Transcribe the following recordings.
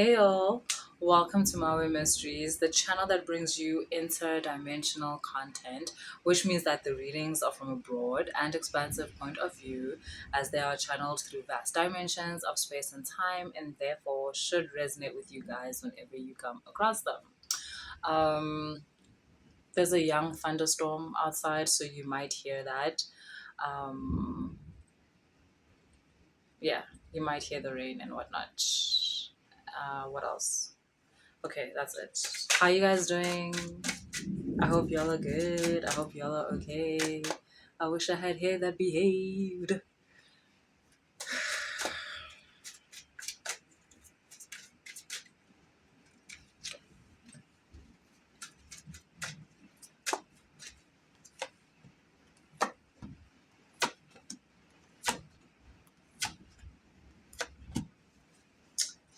Hey all, welcome to Maui Mysteries, the channel that brings you interdimensional content, which means that the readings are from a broad and expansive point of view as they are channeled through vast dimensions of space and time and therefore should resonate with you guys whenever you come across them. Um, there's a young thunderstorm outside, so you might hear that. Um, yeah, you might hear the rain and whatnot. What else? Okay, that's it. How you guys doing? I hope y'all are good. I hope y'all are okay. I wish I had hair that behaved.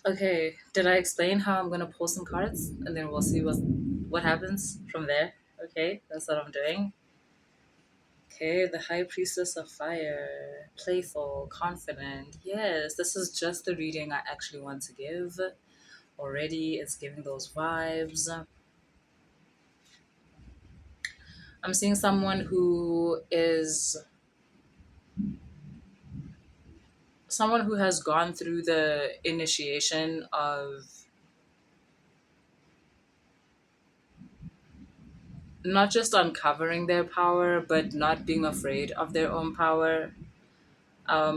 Okay, did I explain how I'm gonna pull some cards and then we'll see what happens from there? Okay, that's what I'm doing. Okay, the High Priestess of Fire, playful, confident. Yes, this is just the reading I actually want to give. Already, it's giving those vibes. I'm seeing someone who has gone through the initiation of not just uncovering their power, but not being afraid of their own power.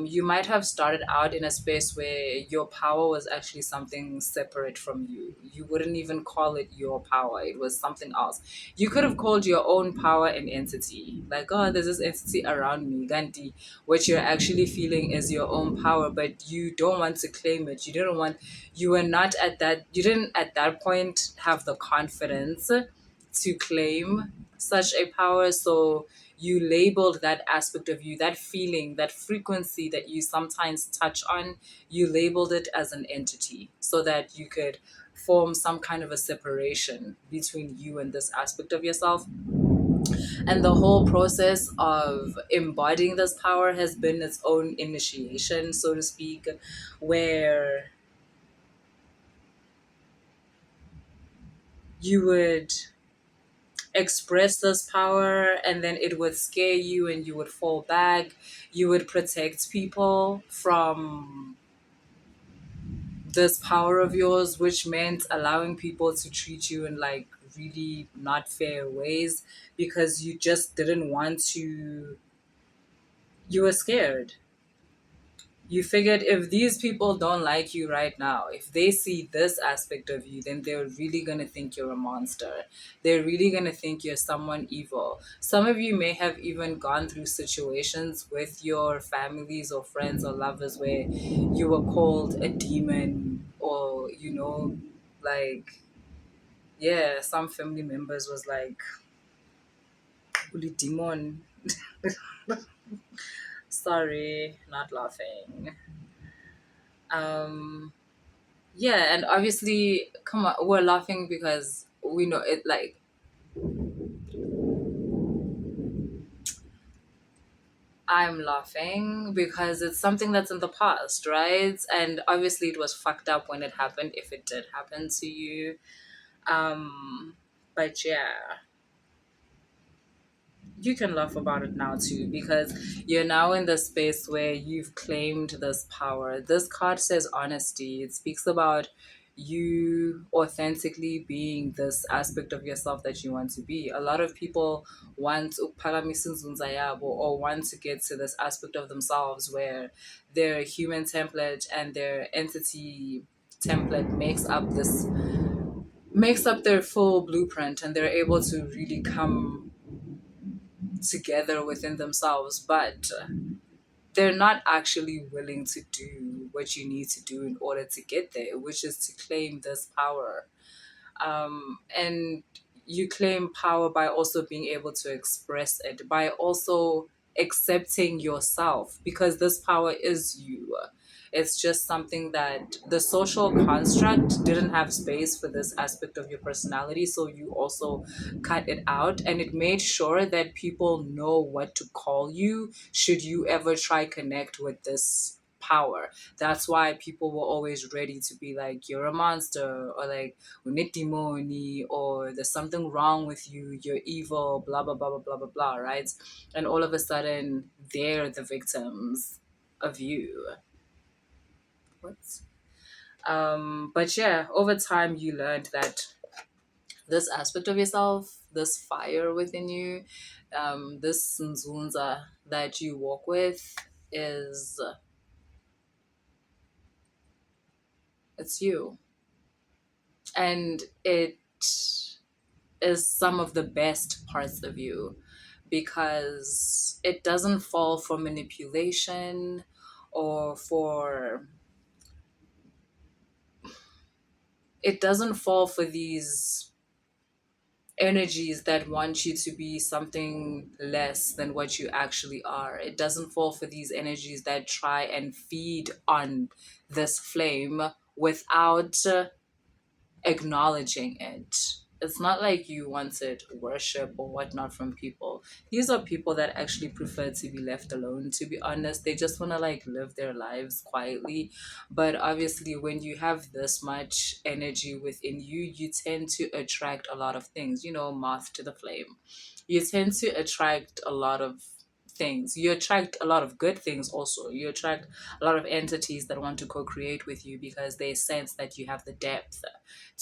You might have started out in a space where your power was actually something separate from you. You wouldn't even call it your power, it was something else. You could have called your own power an entity. Like, oh, there's this entity around me, Ganti, which you're actually feeling is your own power, but you don't want to claim it. You didn't at that point have the confidence to claim such a power. So you labeled that aspect of you, that feeling, that frequency that you sometimes touch on, you labeled it as an entity so that you could form some kind of a separation between you and this aspect of yourself. And the whole process of embodying this power has been its own initiation, so to speak, where you would express this power and then it would scare you and you would fall back. You would protect people from this power of yours, which meant allowing people to treat you in like really not fair ways because you just didn't want to. You were scared. You figured if these people don't like you right now, if they see this aspect of you, then they're really going to think you're a monster. They're really going to think you're someone evil. Some of you may have even gone through situations with your families or friends or lovers where you were called a demon or, like, yeah, some family members was like, "Uli demon." Sorry, not laughing. Um, Yeah, and obviously, come on, we're laughing because we know it. Like, I'm laughing because it's something that's in the past, right? And obviously, it was fucked up when it happened, if it did happen to you. But yeah, you can laugh about it now too because you're now in the space where you've claimed this power. This card says honesty. It speaks about you authentically being this aspect of yourself that you want to be. A lot of people want ukuphakamisa Nzunza yabo or want to get to this aspect of themselves where their human template and their entity template makes up their full blueprint and they're able to really come together within themselves, but they're not actually willing to do what you need to do in order to get there, which is to claim this power. And you claim power by also being able to express it, by also accepting yourself, because this power is you. It's just something that the social construct didn't have space for this aspect of your personality. So you also cut it out and it made sure that people know what to call you should you ever try connect with this power. That's why people were always ready to be like, you're a monster, or like, "Unetimoni," or there's something wrong with you, you're evil, blah, blah, blah, blah, blah, blah, blah, right? And all of a sudden, they're the victims of you. What? But yeah, over time, you learned that this aspect of yourself, this fire within you, this Nzunza that you walk with is it's you. And it is some of the best parts of you because it doesn't fall for manipulation or for it doesn't fall for these energies that want you to be something less than what you actually are. It doesn't fall for these energies that try and feed on this flame without acknowledging it. It's not like you wanted worship or whatnot from people. These are people that actually prefer to be left alone, to be honest. They just want to like live their lives quietly. But obviously, when you have this much energy within you, you tend to attract a lot of things, moth to the flame. You tend to attract a lot of things. You attract a lot of good things also. You attract a lot of entities that want to co create with you because they sense that you have the depth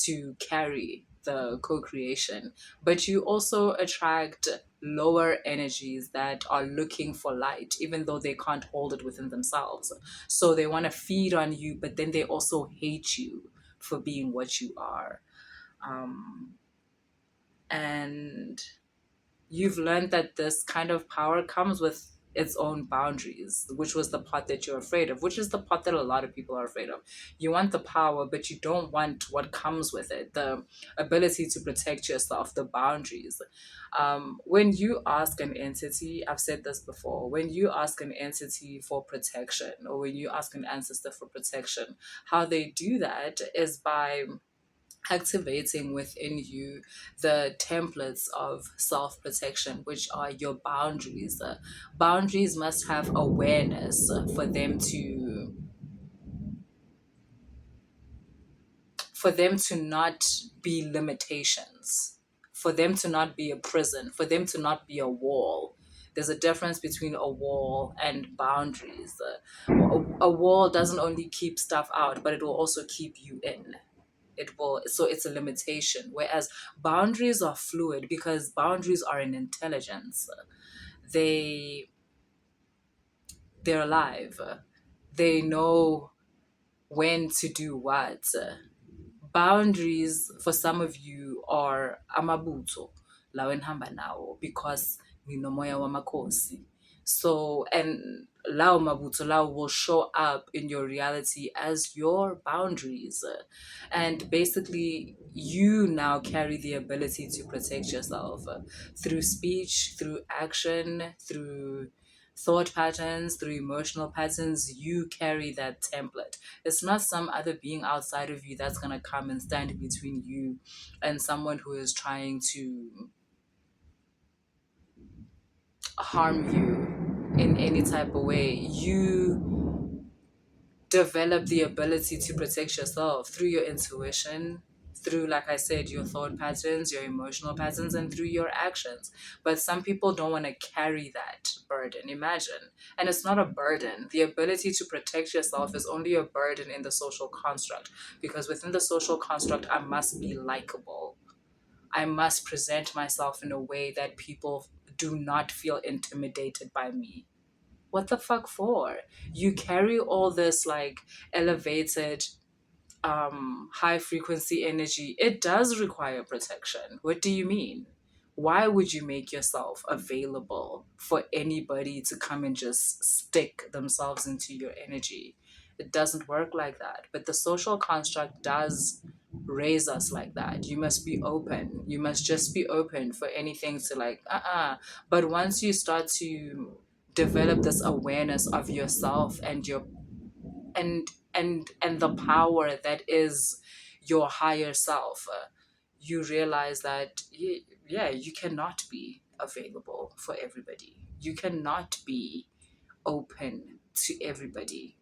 to carry the co-creation. But you also attract lower energies that are looking for light even though they can't hold it within themselves, so they want to feed on you, but then they also hate you for being what you are. Um, and you've learned that this kind of power comes with its own boundaries, which was the part that you're afraid of, which is the part that a lot of people are afraid of. You want the power, but you don't want what comes with it, the ability to protect yourself, the boundaries. When you ask an entity, I've said this before, when you ask an entity for protection, or when you ask an ancestor for protection, how they do that is by activating within you the templates of self protection, which are your boundaries. Boundaries must have awareness for them to not be limitations, for them to not be a prison, for them to not be a wall. There's a difference between a wall and boundaries. A wall doesn't only keep stuff out, but it will also keep you in. So it's a limitation, whereas boundaries are fluid because boundaries are an intelligence. they they're alive. They know when to do what. Boundaries for some of you are amabuto lawa enihamba nawo because nginomoya wamakhosi. So, and lawo mabutho lawo will show up in your reality as your boundaries. And basically, you now carry the ability to protect yourself through speech, through action, through thought patterns, through emotional patterns. You carry that template. It's not some other being outside of you that's going to come and stand between you and someone who is trying to harm you in any type of way. You develop the ability to protect yourself through your intuition, through, like I said, your thought patterns, your emotional patterns, and through your actions. But some people don't want to carry that burden. Imagine. And it's not a burden. The ability to protect yourself is only a burden in the social construct, because within the social construct, I must be likable. I must present myself in a way that people do not feel intimidated by me. What the fuck for? You carry all this like elevated high frequency energy. It does require protection. What do you mean? Why would you make yourself available for anybody to come and just stick themselves into your energy? It doesn't work like that. But the social construct does raise us like that. You must be open. You must just be open for anything to like, But once you start to develop this awareness of yourself and your and the power that is your higher self, you realize that yeah, you cannot be available for everybody. You cannot be open to everybody.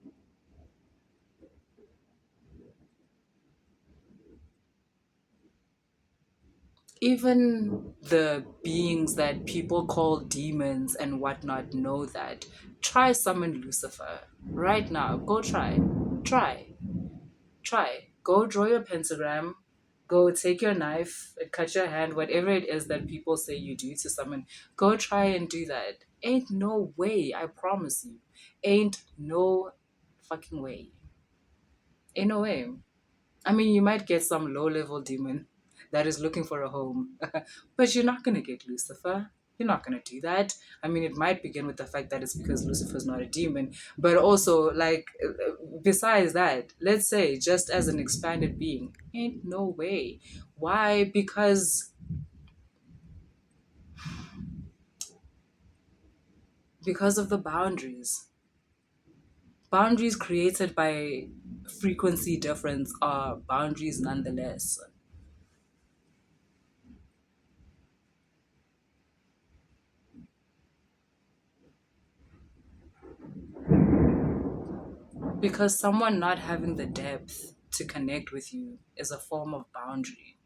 Even the beings that people call demons and whatnot know that. Try summon Lucifer right now. Go try. Try. Try. Go draw your pentagram. Go take your knife and cut your hand, whatever it is that people say you do to someone. Go try and do that. Ain't no way, I promise you. Ain't no fucking way. Ain't no way. I mean, you might get some low level demon that is looking for a home, but you're not going to get Lucifer. You're not going to do that. I mean, it might begin with the fact that it's because Lucifer's not a demon, but also, like, besides that, let's say just as an expanded being, ain't no way. Why? Because of the boundaries. Boundaries created by frequency difference are boundaries nonetheless. Because someone not having the depth to connect with you is a form of boundary.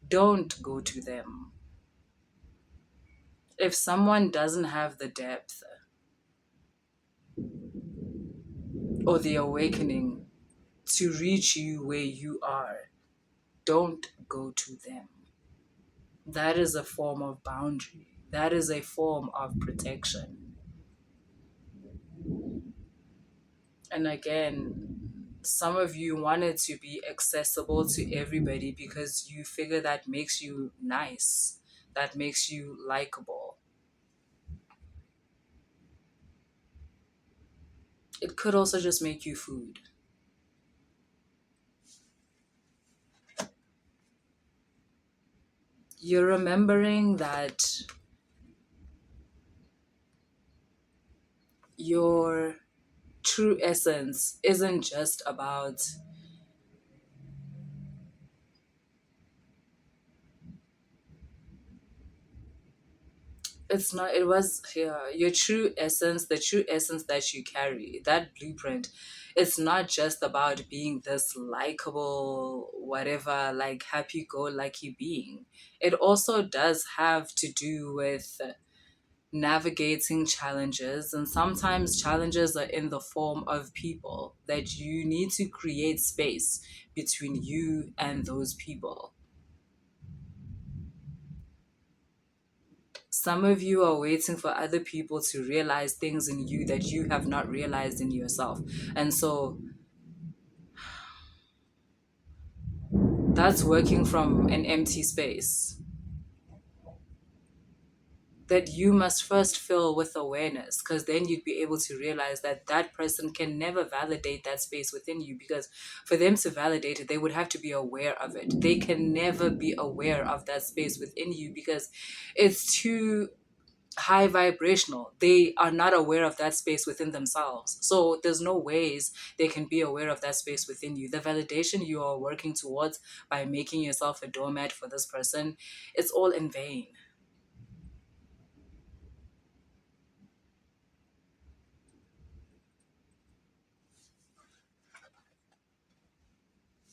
Don't go to them. If someone doesn't have the depth or the awakening to reach you where you are, don't go to them. That is a form of boundary. That is a form of protection. And again, some of you want it to be accessible to everybody because you figure that makes you nice, that makes you likable. It could also just make you food. You're remembering that your true essence isn't just about, it's not, it was, yeah, your true essence, the true essence that you carry, that blueprint, it's not just about being this likable, whatever, like happy go lucky being. It also does have to do with navigating challenges, and sometimes challenges are in the form of people that you need to create space between you and those people. Some of you are waiting for other people to realize things in you that you have not realized in yourself. And so that's working from an empty space that you must first fill with awareness, because then you'd be able to realize that that person can never validate that space within you, because for them to validate it they would have to be aware of it. They can never be aware of that space within you because it's too high vibrational. They are not aware of that space within themselves, so there's no ways they can be aware of that space within you. The validation you are working towards by making yourself a doormat for this person, it's all in vain.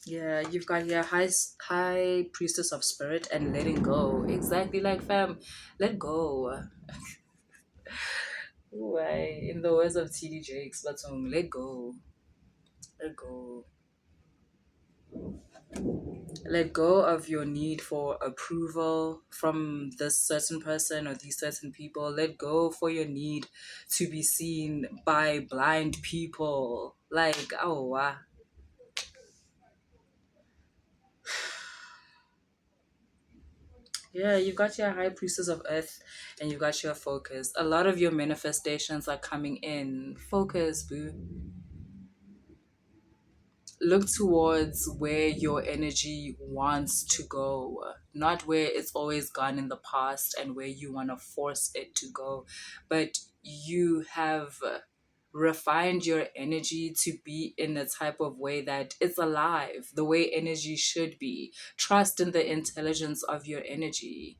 Yeah, you've got your high priestess of spirit and letting go. Exactly, like fam, let go. Ooh, in the words of TD Jakes, but let go. Let go. Let go of your need for approval from this certain person or these certain people. Let go for your need to be seen by blind people. Like, oh, wow. Yeah, you've got your high priestess of earth and you've got your focus. A lot of your manifestations are coming in. Focus, boo. Look towards where your energy wants to go, not where it's always gone in the past and where you want to force it to go, but you have refined your energy to be in a type of way that it's alive, the way energy should be. Trust in the intelligence of your energy.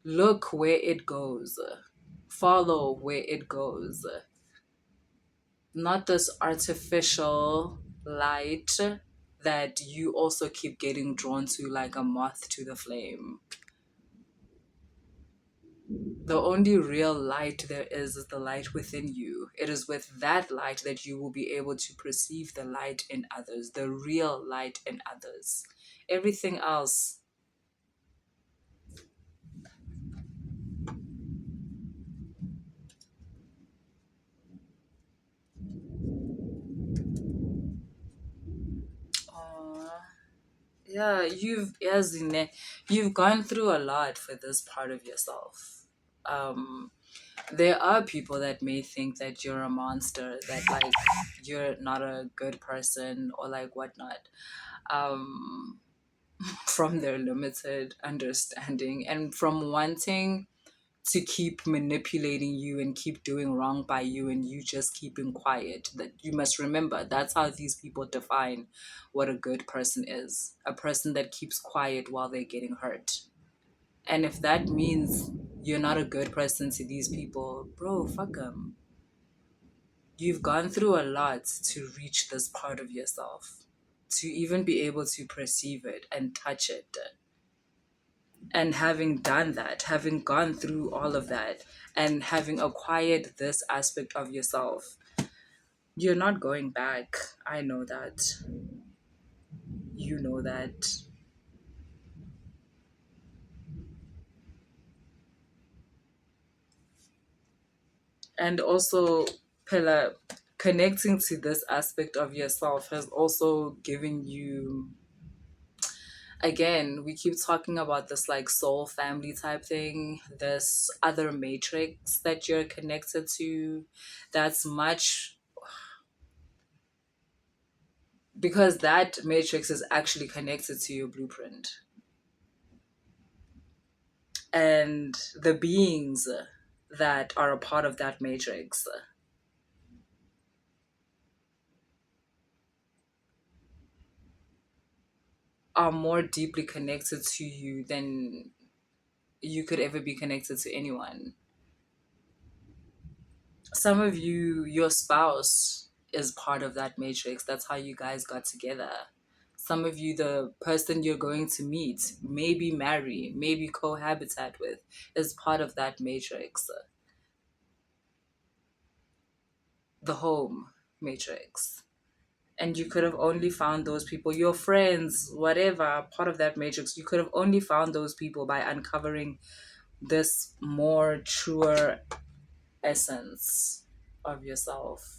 Look where it goes. Follow where it goes. Not this artificial light. that you also keep getting drawn to like a moth to the flame. The only real light there is the light within you. It is with that light that you will be able to perceive the light in others, the real light in others. Everything else, uh, yeah, you've gone through a lot for this part of yourself. Um, there are people that may think that you're a monster, that like you're not a good person or like whatnot. Um, from their limited understanding and from wanting to keep manipulating you and keep doing wrong by you and you just keeping quiet. That you must remember, that's how these people define what a good person is: a person that keeps quiet while they're getting hurt. And if that means you're not a good person to these people, bro, fuck them. You've gone through a lot to reach this part of yourself, to even be able to perceive it and touch it. And having done that, having gone through all of that, and having acquired this aspect of yourself, you're not going back. I know that. You know that. And also, Pella, connecting to this aspect of yourself has also given you, again, we keep talking about this like soul family type thing, this other matrix that you're connected to, that's much, because that matrix is actually connected to your blueprint. And the beings that are a part of that matrix are more deeply connected to you than you could ever be connected to anyone. Some of you, your spouse is part of that matrix. That's how you guys got together. Some of you, the person you're going to meet, maybe marry, maybe cohabitat with, is part of that matrix. The home matrix. And you could have only found those people, your friends, whatever, part of that matrix. You could have only found those people by uncovering this more truer essence of yourself.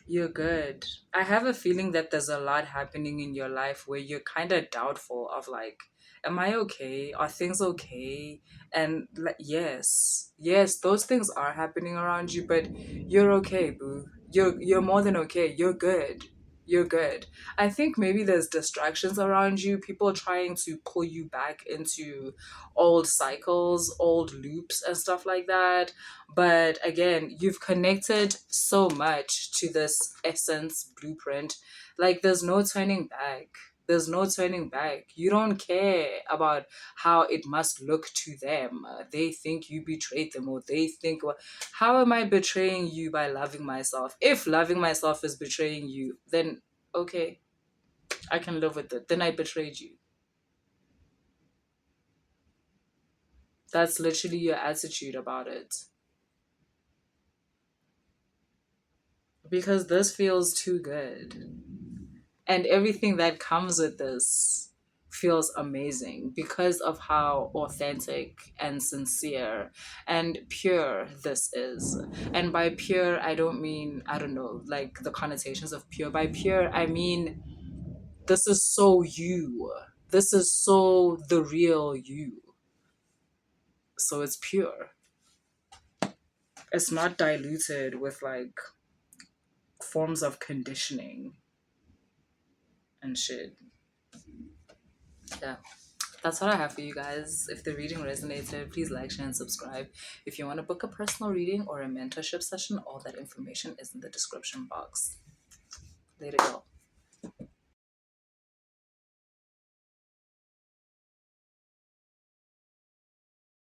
You're good. I have a feeling that there's a lot happening in your life where you're kind of doubtful of like, am I okay? Are things okay? And like, yes, those things are happening around you, but you're okay, boo. You're more than okay. You're good. You're good. I think maybe there's distractions around you, people trying to pull you back into old cycles, old loops, and stuff like that. But again, you've connected so much to this essence blueprint. Like, there's no turning back. There's no turning back. You don't care about how it must look to them. They think you betrayed them, or they think, well, how am I betraying you by loving myself? If loving myself is betraying you, then okay, I can live with it. Then I betrayed you. That's literally your attitude about it. Because this feels too good. And everything that comes with this feels amazing because of how authentic and sincere and pure this is. And by pure, I don't mean, I don't know, like the connotations of pure. By pure, I mean, this is so you. This is so the real you. So it's pure. It's not diluted with like forms of conditioning and shit. Yeah. That's what I have for you guys. If the reading resonated, please like, share, and subscribe. If you want to book a personal reading or a mentorship session, all that information is in the description box. Later, y'all.